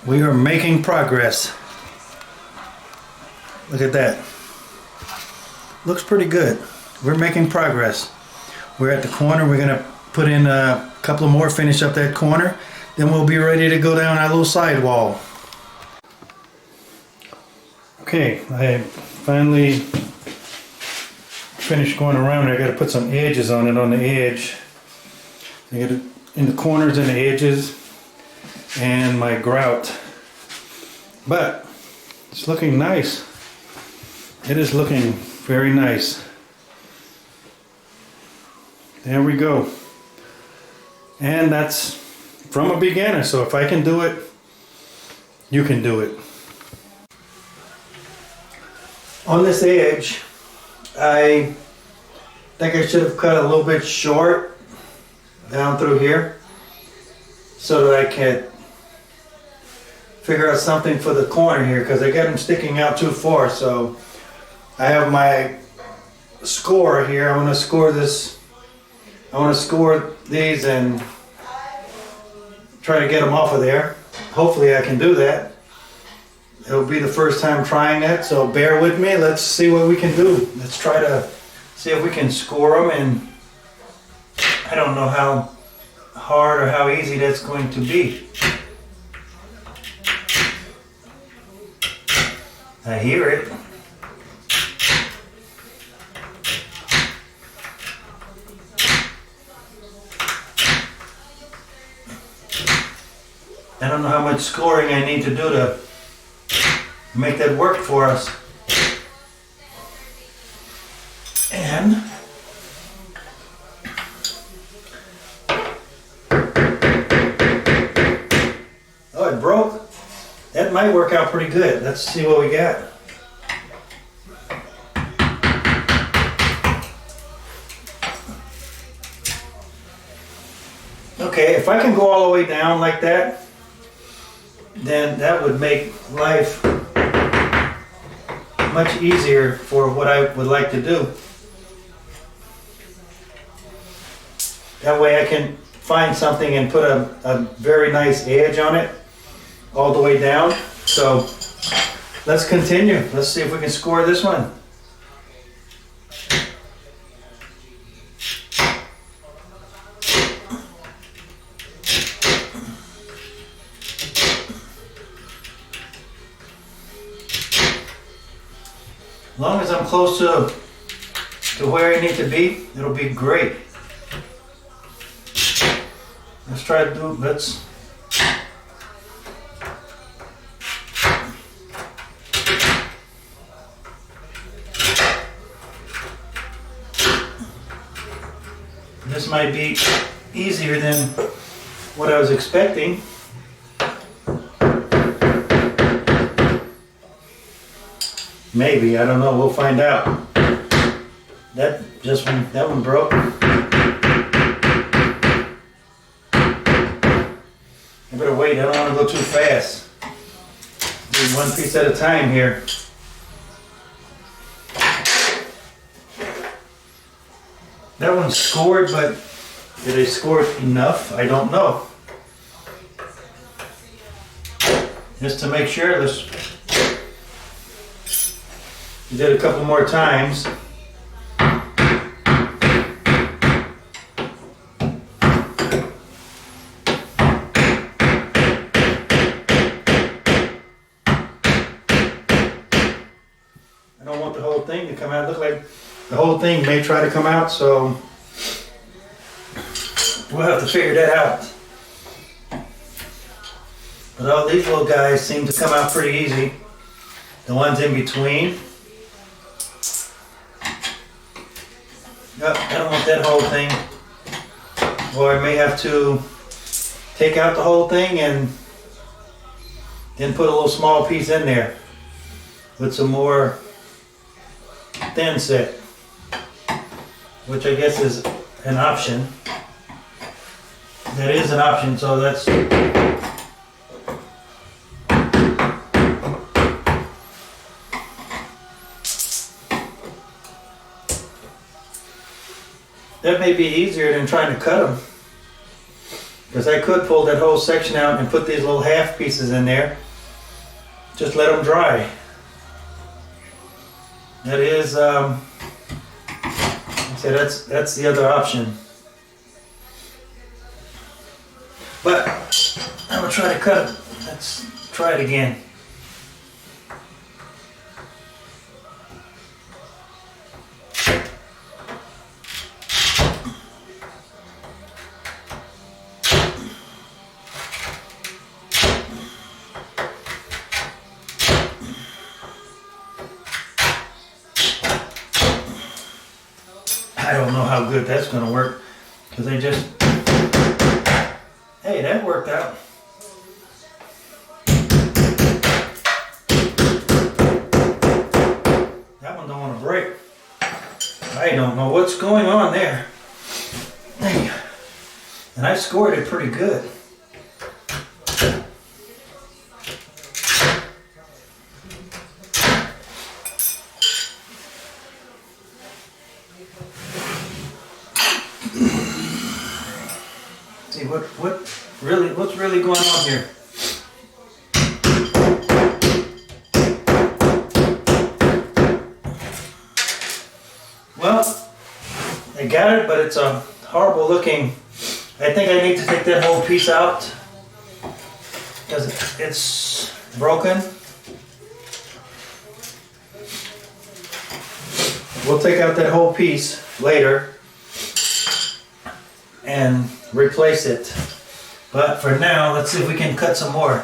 We are making progress. Look at that. Looks pretty good. We're making progress. We're at the corner. We're gonna put in a couple more, finish up that corner. Then we'll be ready to go down our little sidewall. Okay, I finally finished going around. I gotta put some edges on it on the edge. I got it in the corners and the edges and my grout. But it's looking nice. It is looking very nice. There we go. And that's from a beginner, so if I can do it, you can do it. On this edge, I think I should have cut a little bit short down through here so that I can figure out something for the corner here, because I got them sticking out too far. So I have my score here. I want to score this. I want to score these and try to get them off of there. Hopefully I can do that. It'll be the first time trying that, so bear with me. Let's see what we can do. Let's try to see if we can score them, and I don't know how hard or how easy that's going to be. I hear it. I don't know how much scoring I need to do to make that work for us. And oh, it broke. That might work out pretty good. Let's see what we got. Okay, if I can go all the way down like that, then that would make life much easier for what I would like to do. That way I can find something and put a very nice edge on it all the way down. So let's continue. Let's see if we can score this one. As long as I'm close to where I need to be, it'll be great. Let's try to do, let's. This might be easier than what I was expecting. Maybe, I don't know, we'll find out. That one broke. I better wait, I don't want to go too fast. Do one piece at a time here. That one scored, but did I score enough? I don't know. Just to make sure, let's did a couple more times. I don't want the whole thing to come out. Look like the whole thing may try to come out, so we'll have to figure that out. But all these little guys seem to come out pretty easy. The ones in between. Yep, I don't want that whole thing. Or I may have to take out the whole thing and then put a little small piece in there with some more thin set, which I guess is an option. That is an option, so that's that may be easier than trying to cut them. Because I could pull that whole section out and put these little half pieces in there. Just let them dry. That is, so that's the other option. But I'm gonna try to cut it. Let's try it again. I don't know how good that's gonna work because I just, hey, that worked out. That one don't want to break. I don't know what's going on there. Hey. And I scored it pretty good. See what's really going on here. Well, I got it, but it's a horrible looking. I think I need to take that whole piece out because it's broken. We'll take out that whole piece later and replace it. But for now, let's see if we can cut some more.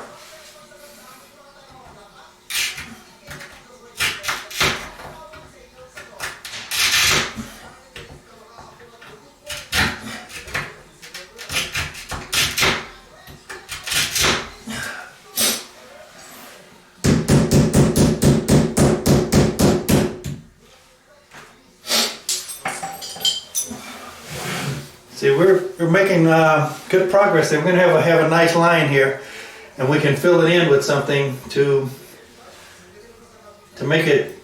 See, we're making good progress. We're going to have a nice line here, and we can fill it in with something to make it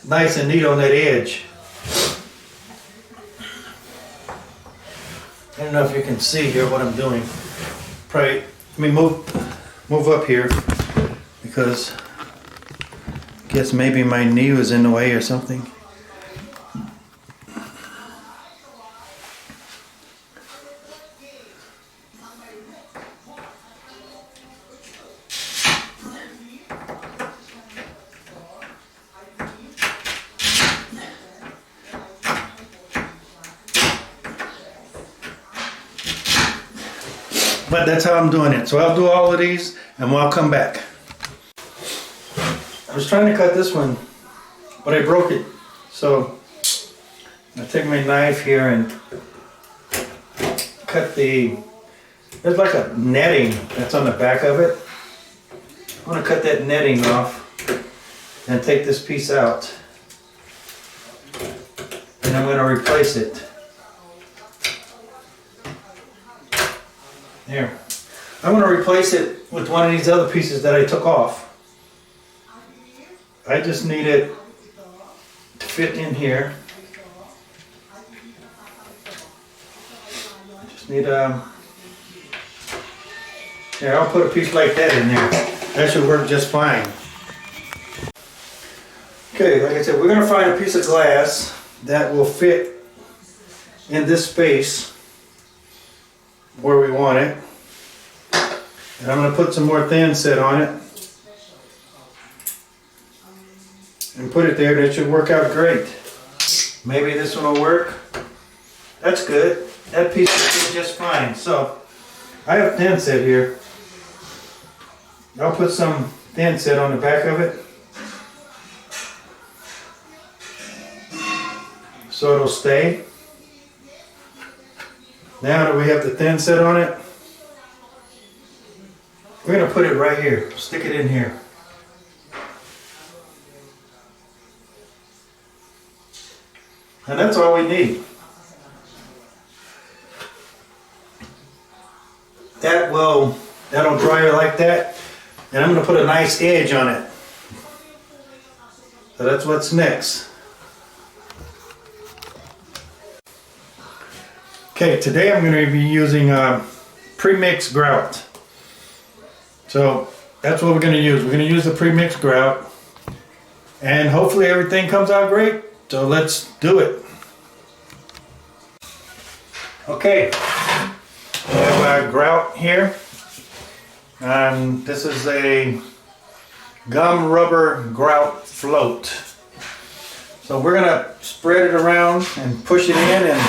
nice and neat on that edge. I don't know if you can see here what I'm doing. Probably, let me move up here because I guess maybe my knee was in the way or something. But that's how I'm doing it. So I'll do all of these and I'll come back. I was trying to cut this one, but I broke it. So I take my knife here and cut there's like a netting that's on the back of it. I want to cut that netting off and take this piece out. And I'm going to replace it. There. I'm going to replace it with one of these other pieces that I took off. I just need it to fit in here. Just need here, I'll put a piece like that in there. That should work just fine. Okay, like I said, we're going to find a piece of glass that will fit in this space where we want it. And I'm going to put some more thin set on it and put it there. That should work out great. Maybe this one will work. That's good. That piece will fit just fine. So I have thin set here. I'll put some thin set on the back of it so it'll stay. Now that we have the thin set on it, we're going to put it right here. Stick it in here. And that's all we need. That'll dry it like that. And I'm going to put a nice edge on it. So that's what's next. Okay, today I'm going to be using pre-mixed grout. So that's what we're going to use. We're going to use the pre-mixed grout, and hopefully everything comes out great. So let's do it. Okay, we have our grout here. This is a gum rubber grout float. So we're gonna spread it around and push it in, and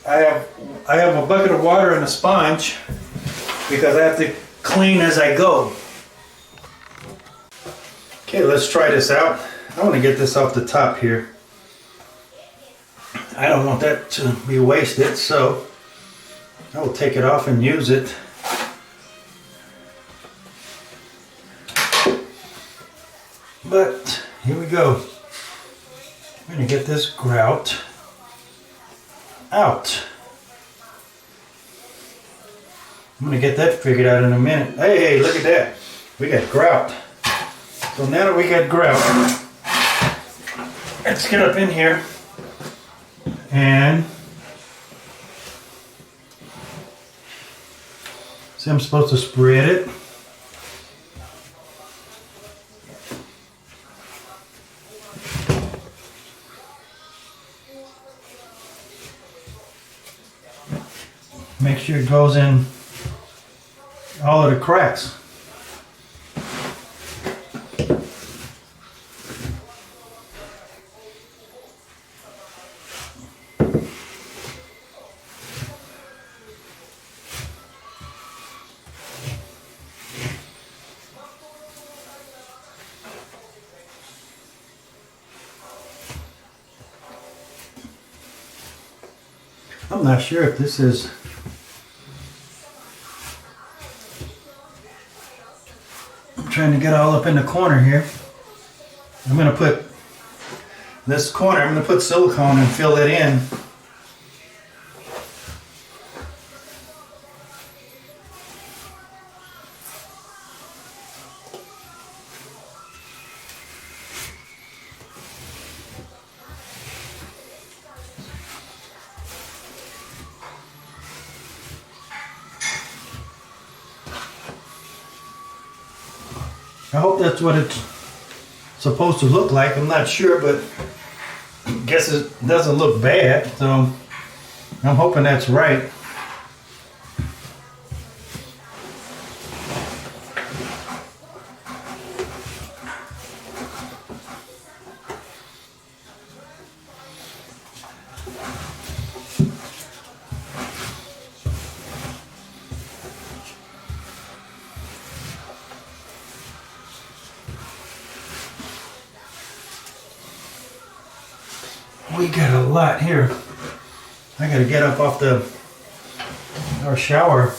I have a bucket of water and a sponge because I have to clean as I go. Okay, let's try this out. I want to get this off the top here. I don't want that to be wasted, so I will take it off and use it. But here we go. I'm going to get this grout out. I'm going to get that figured out in a minute. Hey, look at that. We got grout. So now that we got grout, let's get up in here and see, I'm supposed to spread it. Make sure it goes in all of the cracks. I'm not sure if this is trying to get all up in the corner here. I'm going to put this corner, I'm going to put silicone and fill it in. I hope that's what it's supposed to look like. I'm not sure, but I guess it doesn't look bad, so I'm hoping that's right. We got a lot here. I gotta get up off our shower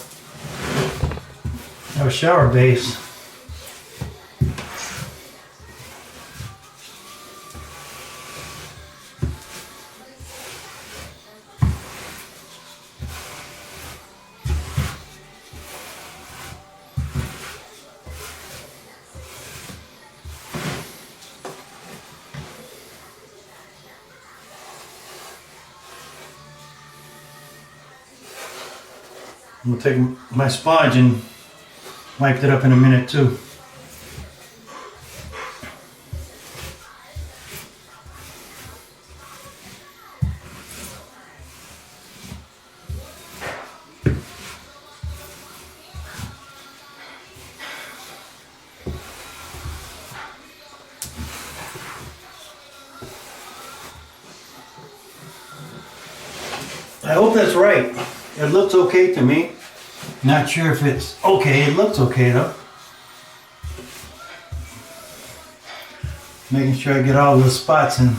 base. I'm gonna take my sponge and wipe it up in a minute too. I hope that's right. It looks okay to me. Not sure if it's okay. It looks okay though. Making sure I get all the spots in.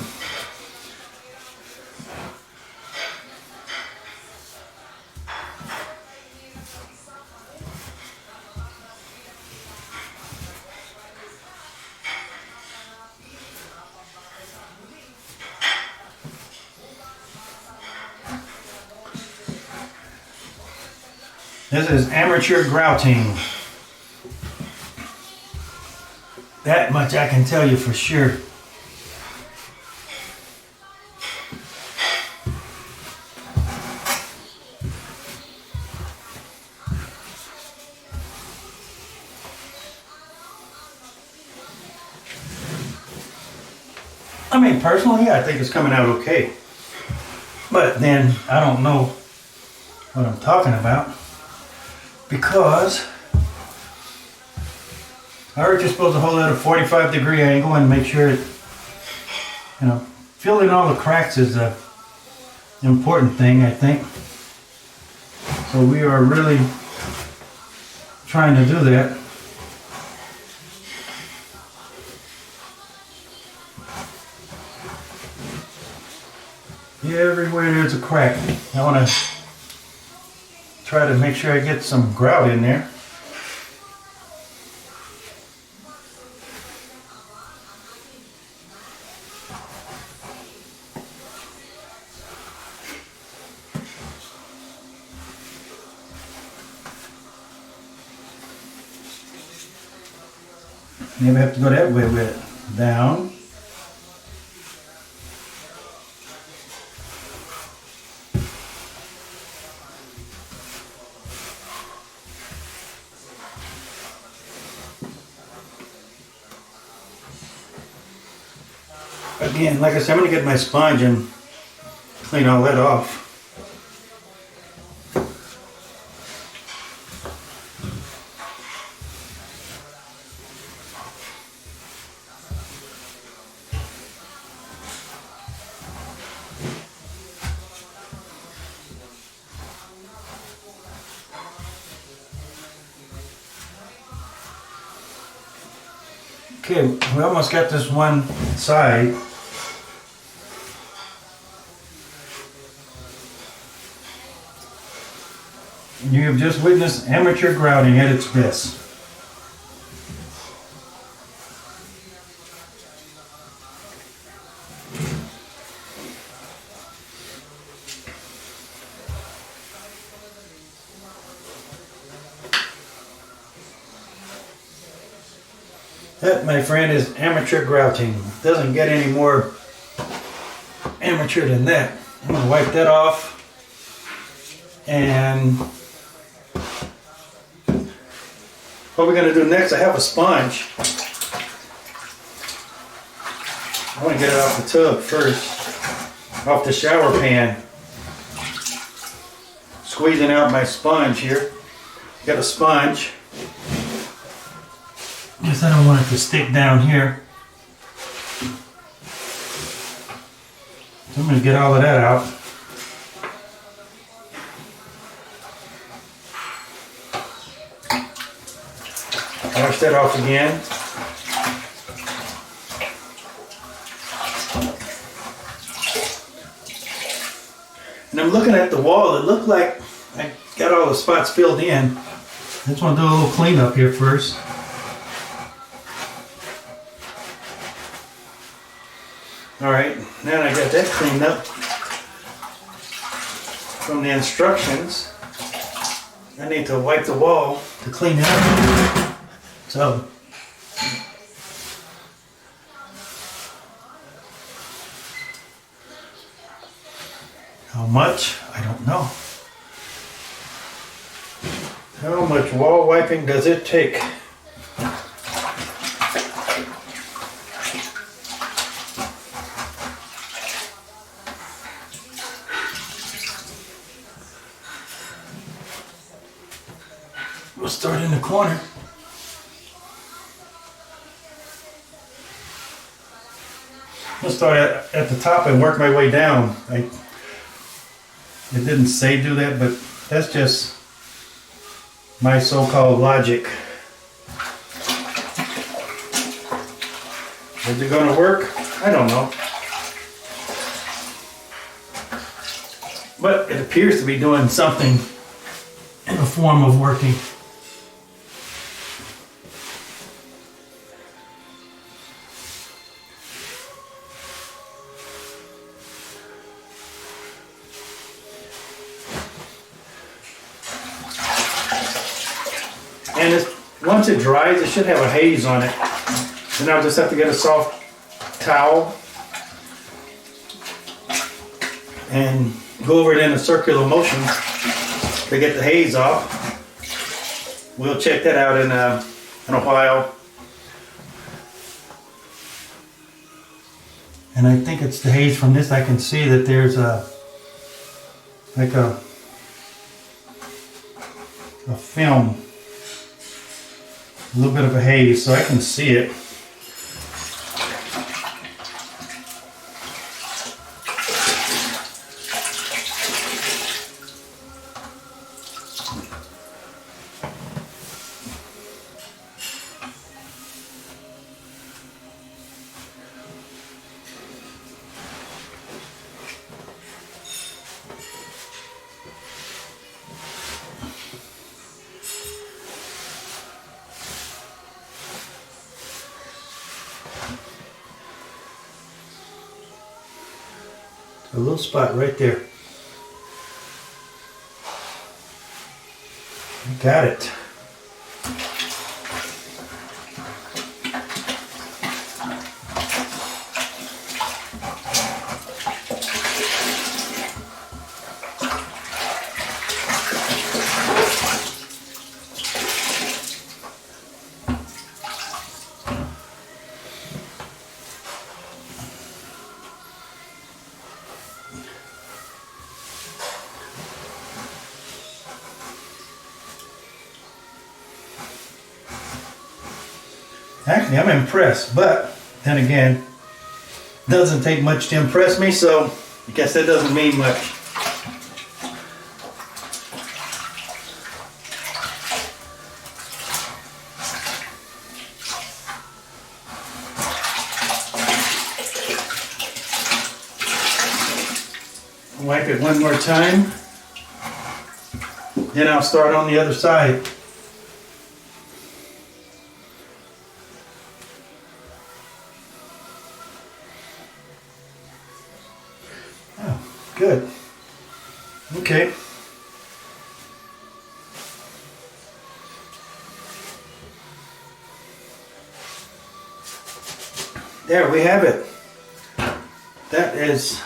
This is amateur grouting. That much I can tell you for sure. I mean, personally, I think it's coming out okay. But then I don't know what I'm talking about because I heard you're supposed to hold it at a 45-degree angle and make sure it, filling all the cracks is the important thing, I think. So we are really trying to do that. Everywhere there's a crack. I want to try to make sure I get some grout in there. Maybe I have to go that way with it. Down. Again, like I said, I'm going to get my sponge and clean all that off. Okay, we almost got this one side. You have just witnessed amateur grouting at its best. That, my friend, is amateur grouting. Doesn't get any more amateur than that. I'm going to wipe that off. And what we're going to do next, I have a sponge. I want to get it off the tub first, off the shower pan. Squeezing out my sponge here. Got a sponge. Guess I don't want it to stick down here. So I'm going to get all of that out. Wash that off again. And I'm looking at the wall. It looked like I got all the spots filled in. I just want to do a little cleanup here first. Alright, now I got that cleaned up from the instructions. I need to wipe the wall to clean it up. So, how much? I don't know. How much wall wiping does it take? We'll start in the corner. I'll start at the top and work my way down. It didn't say do that, but that's just my so-called logic. Is it going to work? I don't know. But it appears to be doing something in the form of working. And once it dries, it should have a haze on it. Then I'll just have to get a soft towel and go over it in a circular motion to get the haze off. We'll check that out in a while. And I think it's the haze from this. I can see that there's a film, a little bit of a haze, so I can see it. A little spot right there. Got it. Actually, I'm impressed, but then again, doesn't take much to impress me, so I guess that doesn't mean much. Wipe it one more time, then I'll start on the other side. Good. Okay. There we have it. That is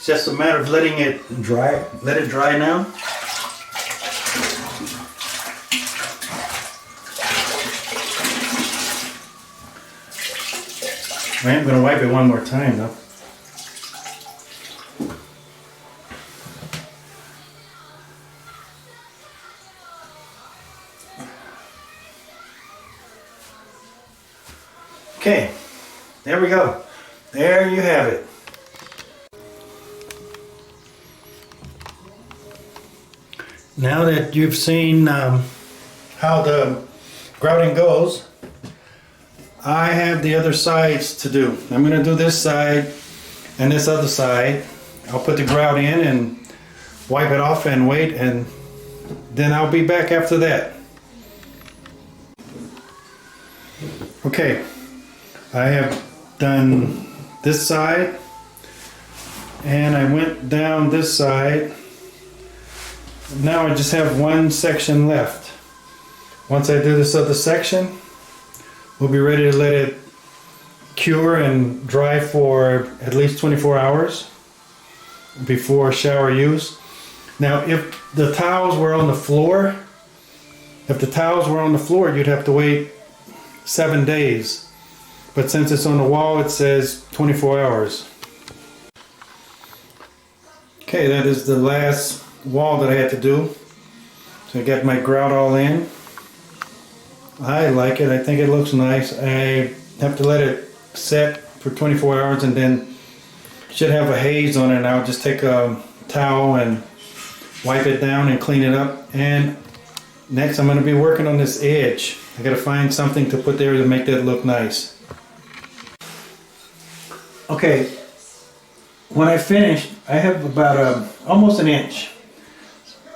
just a matter of letting it dry. Let it dry now. I am going to wipe it one more time though. Okay, there we go. There you have it. Now that you've seen how the grouting goes, I have the other sides to do. I'm going to do this side and this other side. I'll put the grout in and wipe it off and wait, and then I'll be back after that. Okay. I have done this side and I went down this side. Now I just have one section left. Once I do this other section, we'll be ready to let it cure and dry for at least 24 hours before shower use. Now if the towels were on the floor, you'd have to wait 7 days. But since it's on the wall, it says 24 hours. Okay, that is the last wall that I had to do. So I got my grout all in. I like it. I think it looks nice. I have to let it set for 24 hours and then should have a haze on it. And I'll just take a towel and wipe it down and clean it up. And next I'm going to be working on this edge. I got to find something to put there to make that look nice. Okay, when I finished, I have about almost an inch.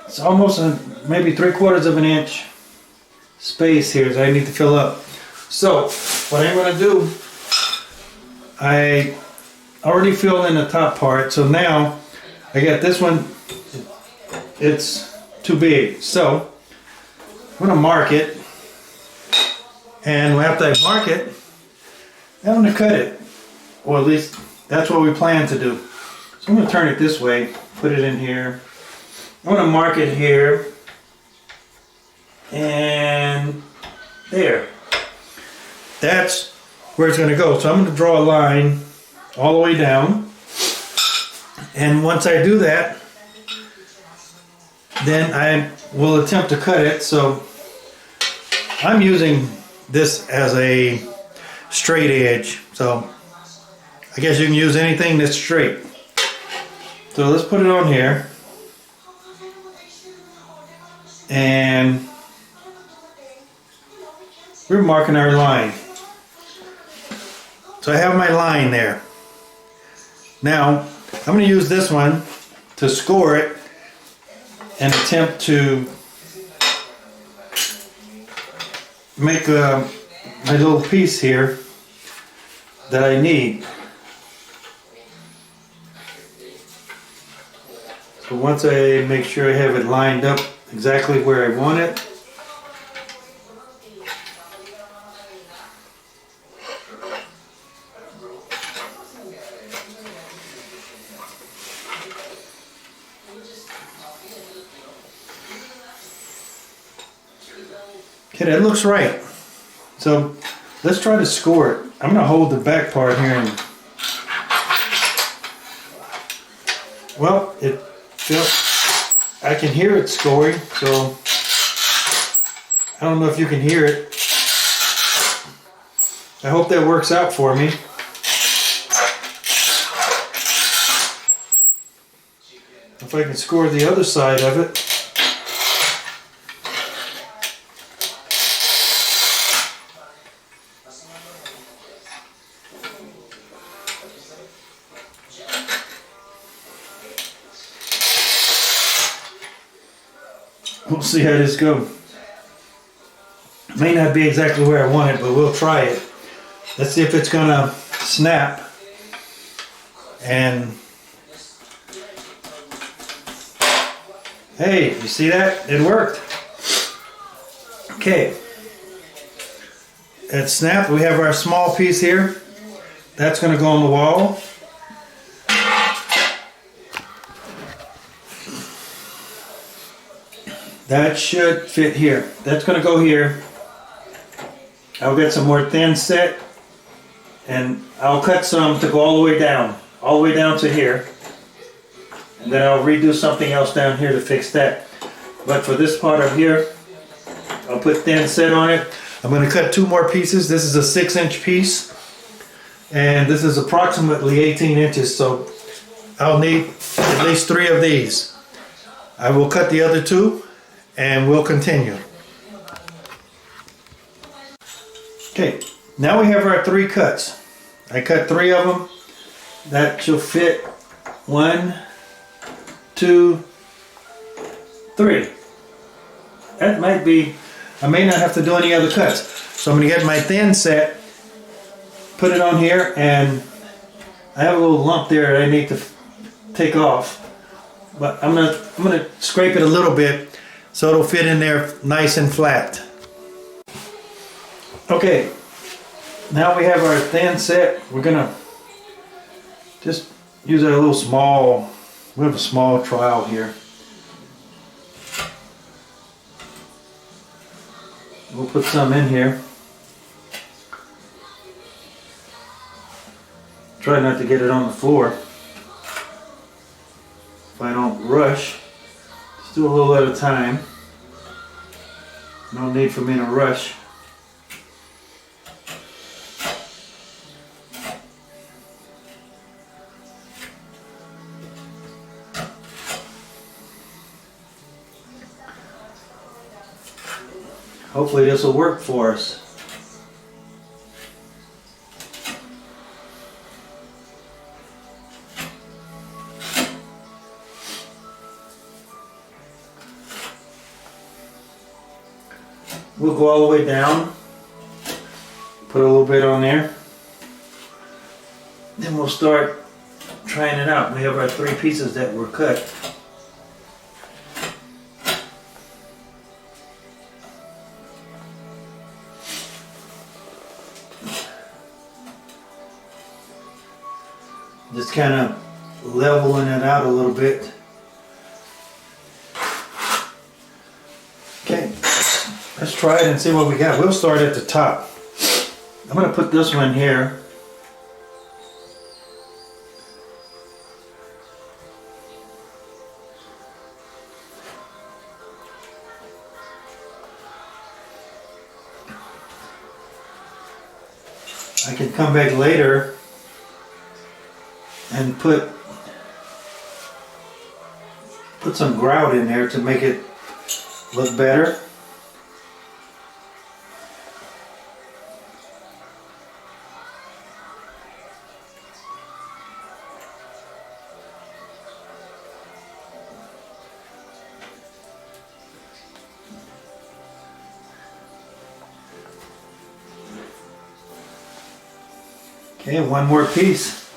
It's almost maybe 3/4 of an inch space here that I need to fill up. So what I'm going to do, I already filled in the top part. So now I got this one. It's too big. So I'm going to mark it. And after I mark it, I'm going to cut it. Or at least that's what we plan to do. So I'm going to turn it this way, put it in here. I'm going to mark it here. And there. That's where it's going to go. So I'm going to draw a line all the way down. And once I do that, then I will attempt to cut it. So I'm using this as a straight edge. So I guess you can use anything that's straight. So let's put it on here. And we're marking our line. So I have my line there. Now I'm going to use this one to score it and attempt to make my little piece here that I need. So once I make sure I have it lined up exactly where I want it, okay, that looks right. So let's try to score it. I'm going to hold the back part here and, well, it feels, I can hear it scoring, so I don't know if you can hear it. I hope that works out for me. If I can score the other side of it. We'll see how this goes. May not be exactly where I want it, but we'll try it. Let's see if it's gonna snap. And hey, you see that? It worked. Okay. It snapped. We have our small piece here. That's gonna go on the wall. That should fit here. That's going to go here. I'll get some more thin set and I'll cut some to go all the way down to here. And then I'll redo something else down here to fix that. But for this part up here, I'll put thin set on it. I'm going to cut 2 more pieces. This is a 6-inch piece and this is approximately 18 inches. So I'll need at least 3 of these. I will cut the other 2. And we'll continue. Okay, now we have our 3 cuts. I cut 3 of them. That should fit 1, 2, 3. That might be, I may not have to do any other cuts. So I'm going to get my thin set, put it on here, and I have a little lump there that I need to take off. But I'm gonna scrape it a little bit so it'll fit in there nice and flat. Okay, now we have our thin set. We're gonna just use a little small, we have a small trowel here. We'll put some in here. Try not to get it on the floor. If I don't rush. Just do a little at a time. No need for me to rush. Hopefully this will work for us. We'll go all the way down, put a little bit on there, then we'll start trying it out. We have our 3 pieces that were cut. Just kind of leveling it out a little bit. Okay. Let's try it and see what we got. We'll start at the top. I'm going to put this one here. I can come back later and put some grout in there to make it look better. Okay, one more piece.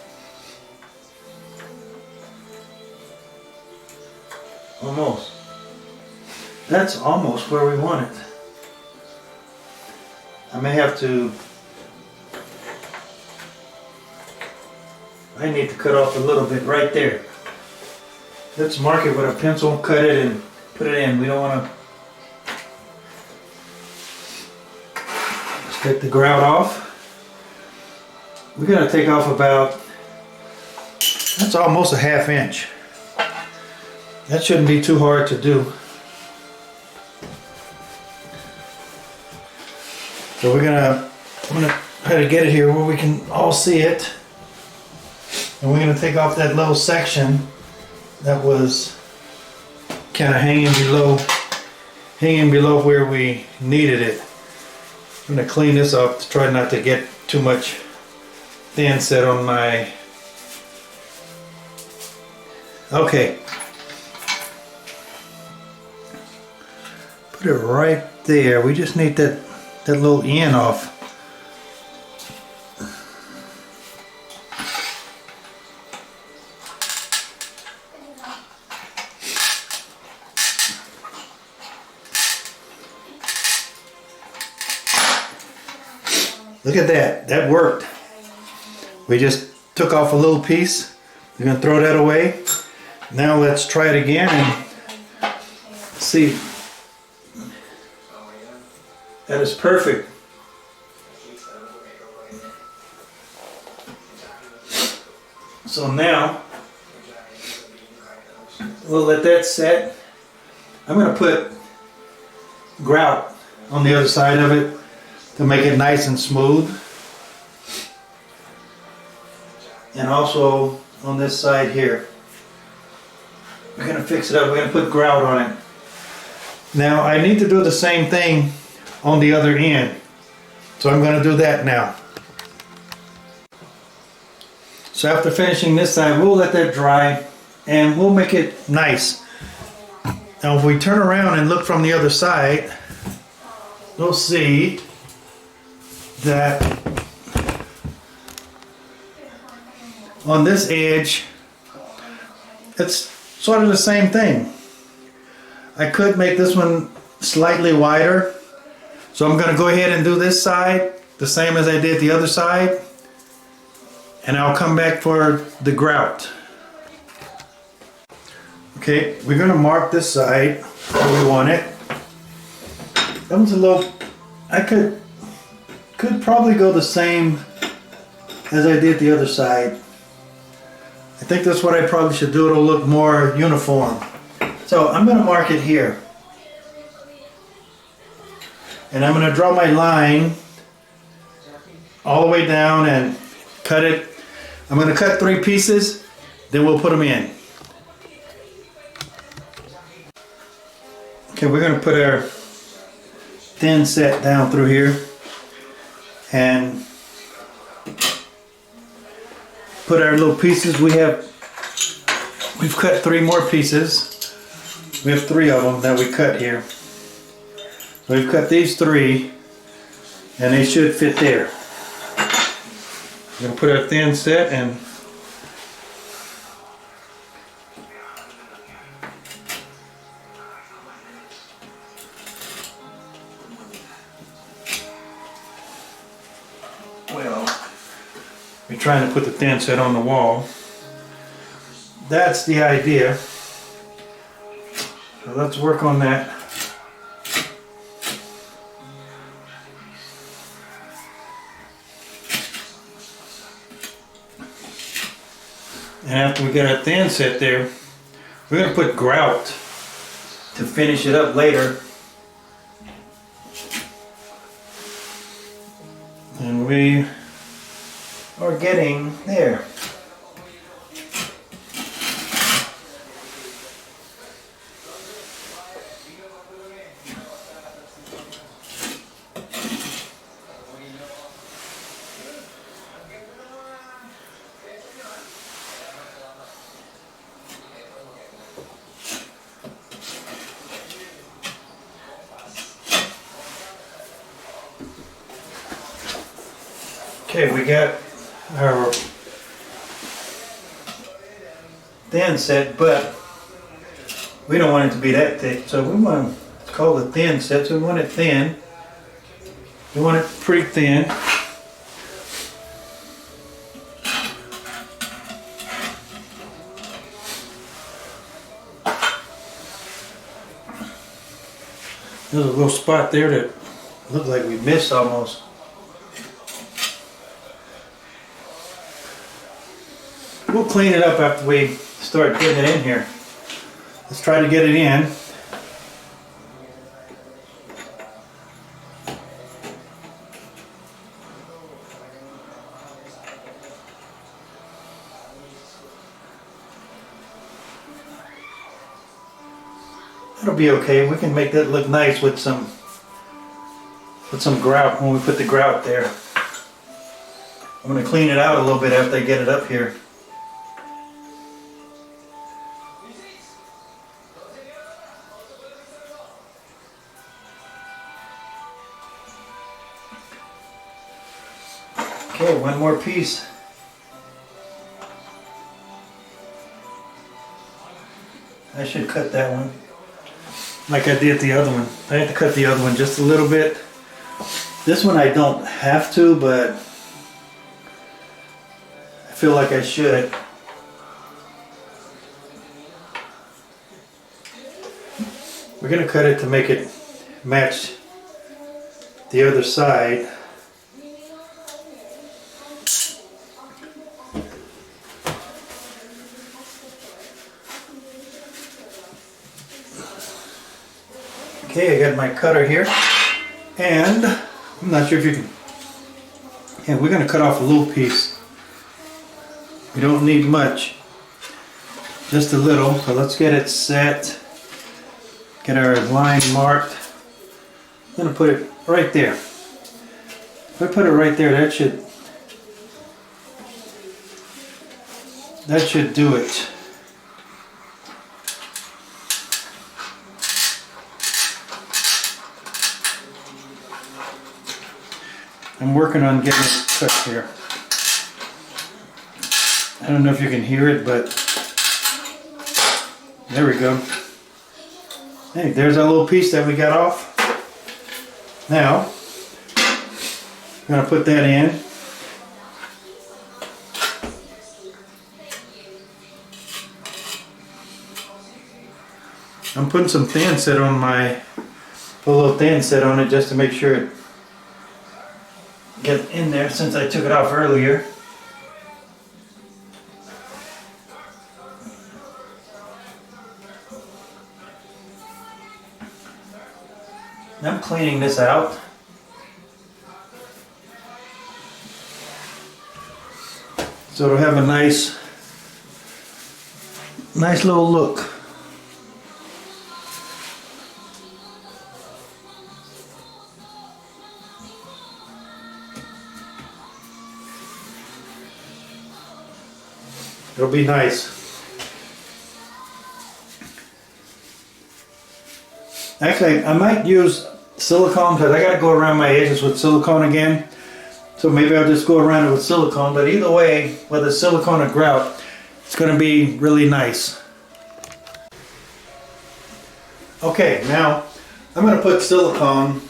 Almost. That's almost where we want it. I may have to, I need to cut off a little bit right there. Let's mark it with a pencil, cut it and put it in. We don't want to, let's take the grout off. We're going to take off about, that's almost a ½ inch. That shouldn't be too hard to do. So I'm gonna try to get it here where we can all see it. And we're gonna take off that little section that was kind of hanging below where we needed it. I'm gonna clean this up to try not to get too much thin set on my, okay. Put it right there. We just need that little end off. Look at that. That worked. We just took off a little piece. We're going to throw that away. Now let's try it again and see. That is perfect. So now we'll let that set. I'm going to put grout on the other side of it to make it nice and smooth. And also on this side here. We're going to fix it up. We're going to put grout on it. Now I need to do the same thing on the other end. So I'm going to do that now. So after finishing this side, we'll let that dry and we'll make it nice. Now if we turn around and look from the other side, we'll see that on this edge, it's sort of the same thing. I could make this one slightly wider. So I'm going to go ahead and do this side the same as I did the other side. And I'll come back for the grout. Okay, we're going to mark this side where we want it. That one's a little, I could probably go the same as I did the other side. I think that's what I probably should do. It'll look more uniform. So I'm going to mark it here. And I'm going to draw my line all the way down and cut it. I'm going to cut 3 pieces, then we'll put them in. Okay, we're going to put our thin set down through here and put our little pieces. We've cut 3 more pieces. We have 3 of them that we cut here. So we've cut these 3 and they should fit there. We're going to put our thin set and we're trying to put the thin set on the wall. That's the idea. So let's work on that. And after we get our thin set there, we're going to put grout to finish it up later. And we are getting there. Okay, we got our thin set, but we don't want it to be that thick, so we want to call it thin set, so we want it thin. We want it pretty thin. There's a little spot there that looked like we missed almost. We'll clean it up after we start getting it in here. Let's try to get it in. It'll be okay. We can make that look nice with some grout when we put the grout there. I'm going to clean it out a little bit after I get it up here. Okay, one more piece. I should cut that one like I did the other one. I have to cut the other one just a little bit. This one I don't have to, but I feel like I should. We're going to cut it to make it match the other side. Okay, I got my cutter here, and I'm not sure if you can, yeah, we're going to cut off a little piece. We don't need much, just a little, so let's get it set, get our line marked. I'm going to put it right there. If I put it right there, that should do it. I'm working on getting it cut here. I don't know if you can hear it, but there we go. Hey, there's our little piece that we got off. Now, I'm going to put that in. I'm putting some thin set on put a little thin set on it just to make sure it get in there since I took it off earlier. I'm cleaning this out. So it'll have a nice little look. It'll be nice. Actually, I might use silicone because I got to go around my edges with silicone again. So maybe I'll just go around it with silicone. But either way, whether silicone or grout, it's going to be really nice. Okay, now I'm going to put silicone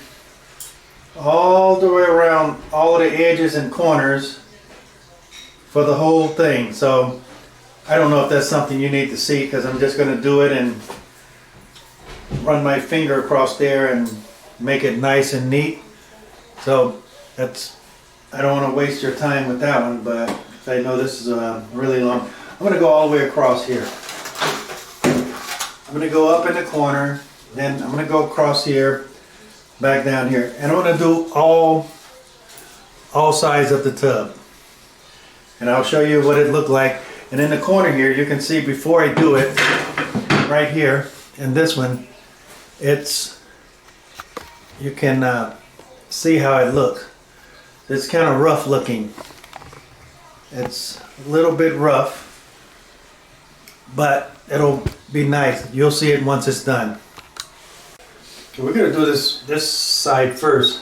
all the way around all of the edges and corners for the whole thing. So I don't know if that's something you need to see because I'm just going to do it and run my finger across there and make it nice and neat. So I don't want to waste your time with that one, but I know this is really long. I'm going to go all the way across here. I'm going to go up in the corner, then I'm going to go across here, back down here, and I'm going to do all sides of the tub. and I'll show you what it looked like. And in the corner here, you can see before I do it, right here, in this one, you can see how it looks. It's kind of rough looking. It's a little bit rough, but it'll be nice. You'll see it once it's done. So we're gonna do this side first,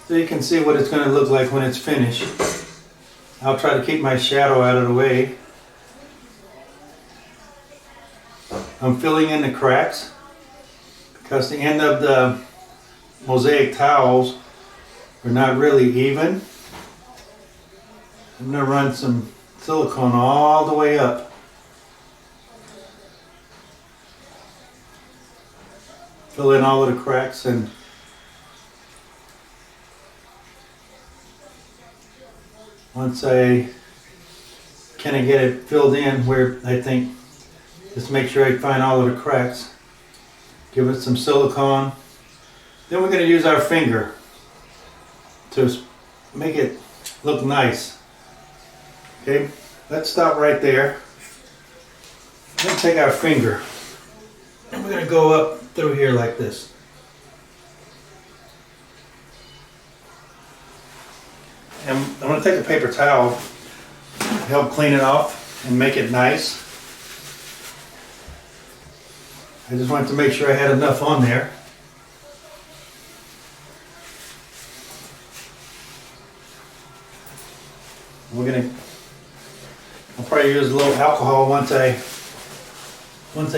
so you can see what it's gonna look like when it's finished. I'll try to keep my shadow out of the way. I'm filling in the cracks because the end of the mosaic tiles are not really even. I'm going to run some silicone all the way up. Fill in all of the cracks, and once I kind of get it filled in where I think, just make sure I find all of the cracks. Give it some silicone. Then we're going to use our finger to make it look nice. Okay, let's stop right there. Then take our finger and we're going to go up through here like this. And I'm going to take a paper towel to help clean it off and make it nice. I just wanted to make sure I had enough on there. I'll probably use a little alcohol once I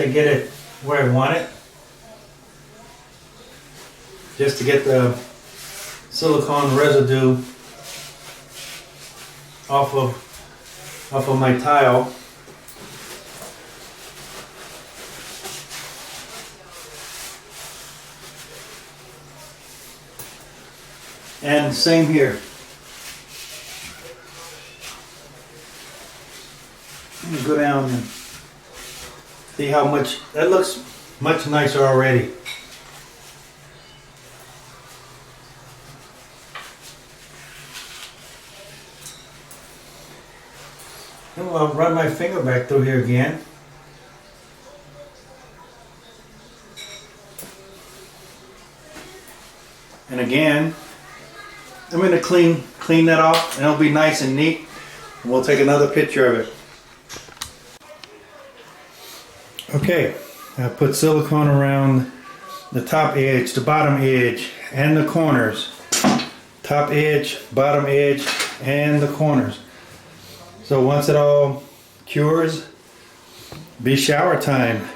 get it where I want it, just to get the silicone residue off of my tile. And same here. Let me go down and see how much, that looks much nicer already. And I'll run my finger back through here again. And again, I'm going to clean that off, and it'll be nice and neat. And we'll take another picture of it. Okay, I put silicone around the top edge, the bottom edge, and the corners. Top edge, bottom edge, and the corners. So once it all cures, be shower time.